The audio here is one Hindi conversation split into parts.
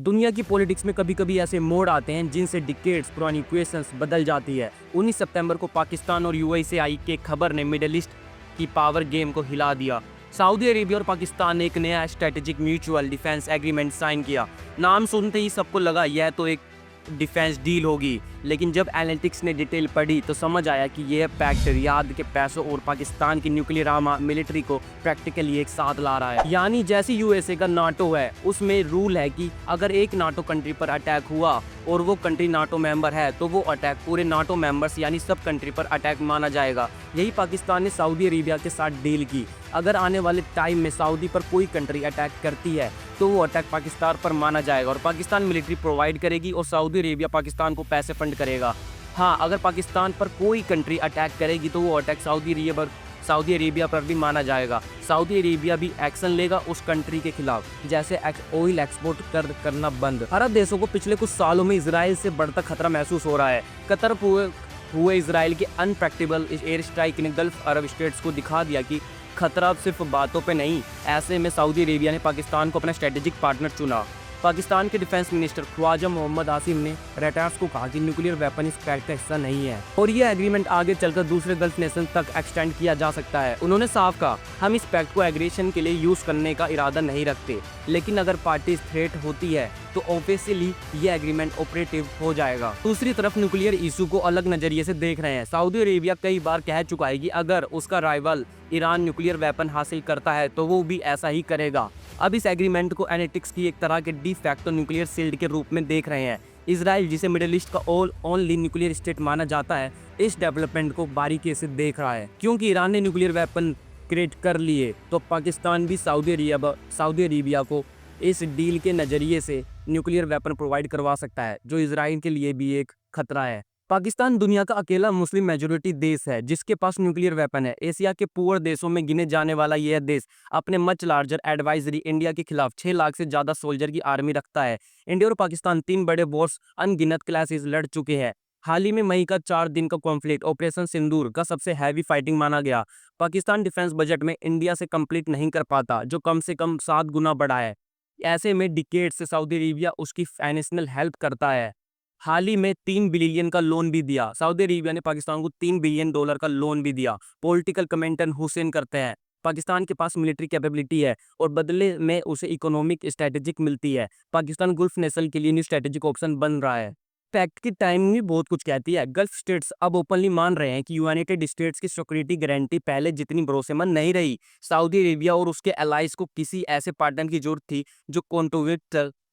दुनिया की पॉलिटिक्स में कभी कभी ऐसे मोड़ आते हैं जिनसे डिकेड्स पुरानी इक्वेशंस बदल जाती है। 19 सितंबर को पाकिस्तान और यूएई से आई के खबर ने मिडिल ईस्ट की पावर गेम को हिला दिया। सऊदी अरेबिया और पाकिस्तान ने एक नया strategic mutual defence agreement sign किया। नाम सुनते ही सबको लगा यह तो एक डिफेंस डील होगी, लेकिन जब एनालिटिक्स ने डिटेल पढ़ी तो समझ आया कि यह पैक्ट रियाद के पैसों और पाकिस्तान की न्यूक्लियर मिलिट्री को प्रैक्टिकली एक साथ ला रहा है। यानी जैसी यूएसए का नाटो है, उसमें रूल है कि अगर एक नाटो कंट्री पर अटैक हुआ और वो कंट्री नाटो मेंबर है तो वो अटैक पूरे नाटो मेंबर्स यानी सब कंट्री पर अटैक माना जाएगा। यही पाकिस्तान ने सऊदी अरेबिया के साथ डील की। अगर आने वाले टाइम में सऊदी पर कोई कंट्री अटैक करती है तो वो अटैक पाकिस्तान पर माना जाएगा और पाकिस्तान मिलिट्री प्रोवाइड करेगी और सऊदी अरेबिया पाकिस्तान को पैसे फंड करेगा। हाँ, अगर पाकिस्तान पर कोई कंट्री अटैक करेगी तो वो अटैक सऊदी अरेबिया पर भी माना जाएगा। सऊदी अरेबिया भी एक्शन लेगा उस कंट्री के खिलाफ, जैसे ऑयल एक्सपोर्ट करना बंद। अरब देशों को पिछले कुछ सालों में इजराइल से बढ़ता खतरा महसूस हो रहा है। कतर हुए इजराइल के अनप्रैक्टिकल एयर स्ट्राइक ने गल्फ अरब स्टेट्स को दिखा दिया कि खतरा सिर्फ बातों पे नहीं। ऐसे में सऊदी अरेबिया ने पाकिस्तान को अपना स्ट्रेटेजिक पार्टनर चुना। पाकिस्तान के डिफेंस मिनिस्टर ख्वाजा मोहम्मद आसिम ने रेटार्स को कहा कि न्यूक्लियर वेपन इस पैक्ट का हिस्सा नहीं है और यह एग्रीमेंट आगे चलकर दूसरे गल्फ नेशन तक एक्सटेंड किया जा सकता है। उन्होंने साफ कहा, हम इस पैक्ट को एग्रेशन के लिए यूज करने का इरादा नहीं रखते, लेकिन अगर पार्टी थ्रेट होती है तो ऑब्वियसली ये एग्रीमेंट ऑपरेटिव हो जाएगा। दूसरी तरफ न्यूक्लियर इशू को अलग नजरिए से देख रहे हैं। सऊदी अरेबिया कई बार कह चुका है कि अगर उसका राइवल ईरान न्यूक्लियर वेपन हासिल करता है तो वो भी ऐसा ही करेगा। अब इस एग्रीमेंट को एनालिटिक्स की एक तरह के डी फैक्टो न्यूक्लियर शील्ड के रूप में देख रहे हैं। इजराइल, जिसे मिडिल ईस्ट का ओनली न्यूक्लियर स्टेट माना जाता है, इस डेवलपमेंट को बारीकी से देख रहा है। क्योंकि ईरान ने न्यूक्लियर वेपन क्रिएट कर लिए तो पाकिस्तान भी सऊदी अरेबिया को इस डील के नज़रिए से न्यूक्लियर वेपन प्रोवाइड करवा सकता है, जो इजराइल के लिए भी एक खतरा है। पाकिस्तान दुनिया का अकेला मुस्लिम मेजोरिटी देश है जिसके पास न्यूक्लियर वेपन है। एशिया के पुअर देशों में गिने जाने वाला यह देश अपने मच लार्जर एडवाइजरी इंडिया के खिलाफ 6 लाख से ज़्यादा सोल्जर की आर्मी रखता है। इंडिया और पाकिस्तान 3 बड़े वॉर्स अनगिनत क्लासेस लड़ चुके हैं। हाल ही में मई का 4 दिन का कॉन्फ्लिक्ट ऑपरेशन सिंदूर का सबसे हैवी फाइटिंग माना गया। पाकिस्तान डिफेंस बजट में इंडिया से कंप्लीट नहीं कर पाता, जो कम से कम 7 गुना बढ़ा है। ऐसे में डिकेड से सऊदी अरेबिया उसकी फाइनेंशियल हेल्प करता है। हाल ही में 3 बिलियन का लोन भी दिया। सऊदी अरेबिया ने पाकिस्तान को $3 बिलियन का लोन भी दिया। पॉलिटिकल कमेंटर हुसैन करते हैं, पाकिस्तान के पास मिलिट्री कैपेबिलिटी है और बदले में उसे इकोनॉमिक स्ट्रेटेजिक मिलती है। पाकिस्तान गल्फ नेशन के लिए न्यू स्ट्रेटेजिक ऑप्शन बन रहा है। पैक्ट की टाइमिंग भी बहुत कुछ कहती है। गल्फ स्टेट्स अब ओपनली मान रहे हैं कि यूनाइटेड स्टेट्स की सिक्योरिटी गारंटी पहले जितनी भरोसेमंद नहीं रही। सऊदी अरेबिया और उसके एलाइज को किसी ऐसे पार्टनर की जरूरत थी जो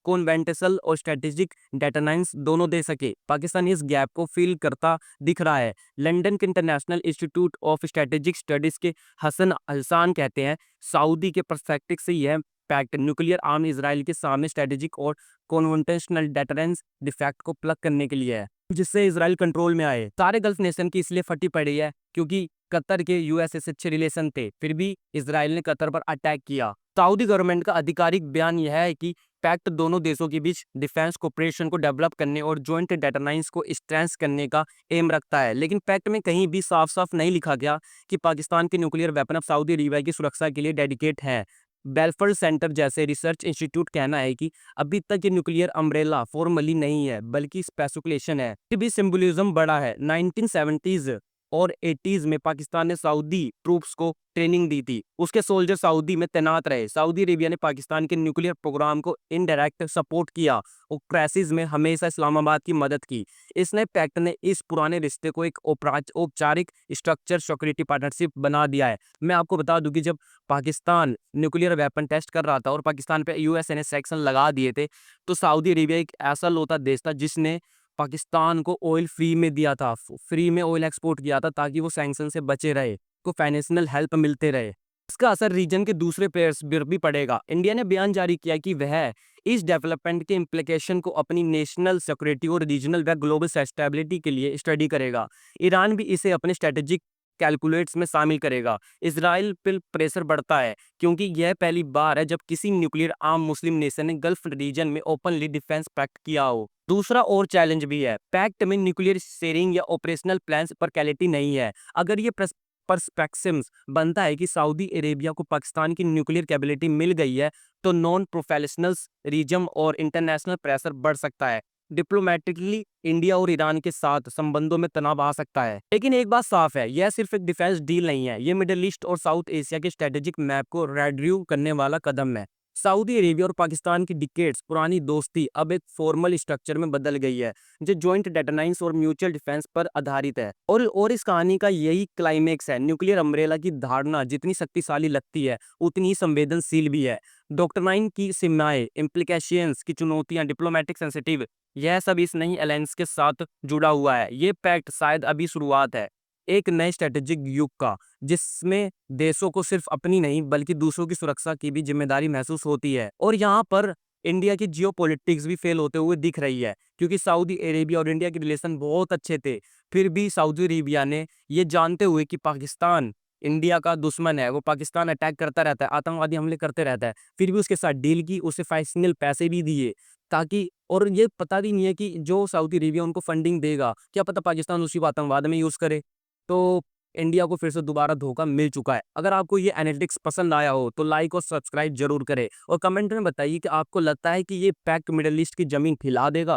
कॉन्वेंटेशनल और स्ट्रेटेजिक डेटरनेंस दोनों दे सके। पाकिस्तान इस गैप को फिल करता दिख रहा है। लंदन के international institute of strategic studies के हसन अहसान कहते हैं, सऊदी के पर्सपेक्टिव से यह पैक्ट न्यूक्लियर आर्म इजराइल के सामने स्ट्रेटेजिक और कॉन्वेंटेशनल डेटरेंस डिफेक्ट को प्लग करने के लिए है, जिससे इजराइल कंट्रोल में आए। सारे गल्फ नेशन की इसलिए फटी पड़ी है क्योंकि कतर के यूएसए से अच्छे रिलेशन थे, फिर भी इजराइल ने कतर पर अटैक किया। सऊदी गवर्नमेंट का आधिकारिक बयान यह है कि पैक्ट दोनों देशों के बीच डिफेंस कोऑपरेशन को डेवलप करने और जॉइंट डेटरनेंस को स्ट्रेंथ करने का एम रखता है, लेकिन पैक्ट में कहीं भी साफ साफ नहीं लिखा गया कि पाकिस्तान के न्यूक्लियर वेपन अब सऊदी अरेबिया की सुरक्षा के लिए डेडिकेट हैं। बेलफोर्ड सेंटर जैसे रिसर्च इंस्टीट्यूट कहना है कि अभी तक ये न्यूक्लियर अम्ब्रेला फॉर्मली नहीं है बल्कि स्पेकुलेशन है। फिर भी सिंबलिज्म बड़ा है। 1970s और 80s में पाकिस्तान ने सऊदी ट्रूप्स को ट्रेनिंग दी थी, उसके सोल्जर सऊदी में तैनात रहे। सऊदी अरेबिया ने पाकिस्तान के न्यूक्लियर प्रोग्राम को इनडायरेक्ट सपोर्ट किया और क्राइसिस में हमेशा इस्लामाबाद की मदद की। इसने पैक्ट ने इस पुराने रिश्ते को एक औपचारिक स्ट्रक्चर सिक्योरिटी पार्टनरशिप बना दिया है। मैं आपको बता दूं कि जब पाकिस्तान न्यूक्लियर वेपन टेस्ट कर रहा था और पाकिस्तान पे यूएसए ने सैंक्शन लगा दिए थे, तो सऊदी अरेबिया एक ऐसा लौता देश था जिसने पाकिस्तान को ऑयल फ्री में दिया था, फ्री में ऑयल एक्सपोर्ट किया था ताकि वो सैंक्शन से बचे रहे, को फाइनेंशियल हेल्प मिलते रहे। इसका असर रीजन के दूसरे प्लेयर्स पर भी पड़ेगा। इंडिया ने बयान जारी किया कि वह इस डेवलपमेंट के इम्प्लीकेशन को अपनी नेशनल सिक्योरिटी और रीजनल व ग्लोबल स्टेबिलिटी के लिए स्टडी करेगा। ईरान भी इसे अपने स्ट्रेटेजिक कैलकुलेट्स में शामिल करेगा। इजराइल पर प्रेशर बढ़ता है क्योंकि यह पहली बार है जब किसी न्यूक्लियर आर्म मुस्लिम नेशन ने गल्फ रीजन में ओपनली डिफेंस पैक्ट किया हो। दूसरा और चैलेंज भी है, पैक्ट में न्यूक्लियर शेयरिंग या ऑपरेशनल प्लान्स पर क्लैरिटी नहीं है। अगर ये पर्सपेक्टिव्स बनता है कि सऊदी अरेबिया को पाकिस्तान की न्यूक्लियर कैपेबिलिटी मिल गई है तो नॉन प्रोफेशनल्स रीजन और इंटरनेशनल प्रेशर बढ़ सकता है। डिप्लोमेटिकली इंडिया और ईरान के साथ संबंधों में तनाव आ सकता है। लेकिन एक बात साफ है, यह सिर्फ एक डिफेंस डील नहीं है, ये मिडिल ईस्ट और साउथ एशिया के स्ट्रेटेजिक मैप को रेड्यू करने वाला कदम है। सऊदी अरेबिया और पाकिस्तान की डिकेड्स पुरानी दोस्ती अब एक फॉर्मल स्ट्रक्चर में बदल गई है, जो जॉइंट डेटरनेंस और म्यूचुअल डिफेंस पर आधारित है। और इस कहानी का यही क्लाइमेक्स है। न्यूक्लियर अम्ब्रेला की धारणा जितनी शक्तिशाली लगती है, उतनी ही संवेदनशील भी है। डॉक्ट्रिन की सीमाएं, इम्प्लीकेशंस की चुनौतियां, डिप्लोमेटिक सेंसिटिव, यह सब इस नई अलायंस के साथ जुड़ा हुआ है। ये पैक्ट शायद अभी शुरुआत है एक नए स्ट्रेटेजिक युग का, जिसमें देशों को सिर्फ अपनी नहीं बल्कि दूसरों की सुरक्षा की भी जिम्मेदारी महसूस होती है। और यहाँ पर इंडिया की जियोपॉलिटिक्स भी फेल होते हुए दिख रही है, क्योंकि सऊदी अरेबिया और इंडिया के रिलेशन बहुत अच्छे थे। फिर भी सऊदी अरेबिया ने ये जानते हुए कि पाकिस्तान इंडिया का दुश्मन है, वो पाकिस्तान अटैक करता रहता है, आतंकवादी हमले करते रहता है, फिर भी उसके साथ डील की, उसे फाइनेंशियल पैसे भी दिए ताकि, और ये पता भी नहीं है कि जो सऊदी अरेबिया उनको फंडिंग देगा, क्या पता पाकिस्तान उसी को आतंकवाद में यूज़ करे। तो इंडिया को फिर से दोबारा धोखा मिल चुका है। अगर आपको ये एनालिटिक्स पसंद आया हो तो लाइक और सब्सक्राइब जरूर करें, और कमेंट में बताइए कि आपको लगता है कि ये पैक्ट मिडिल ईस्ट की जमीन हिला देगा।